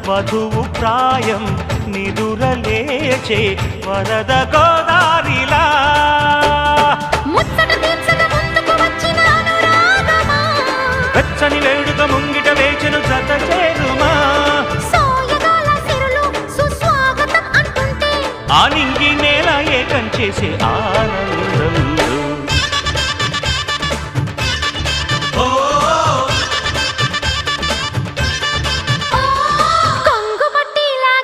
వధువు ప్రాయం నిదురలేచే వరద గోదారిలా వెచ్చని వేడుక ముంగిట వేచెను జత చేరుమా ఆ నింగి నేల ఏకం చేసే ఆనందం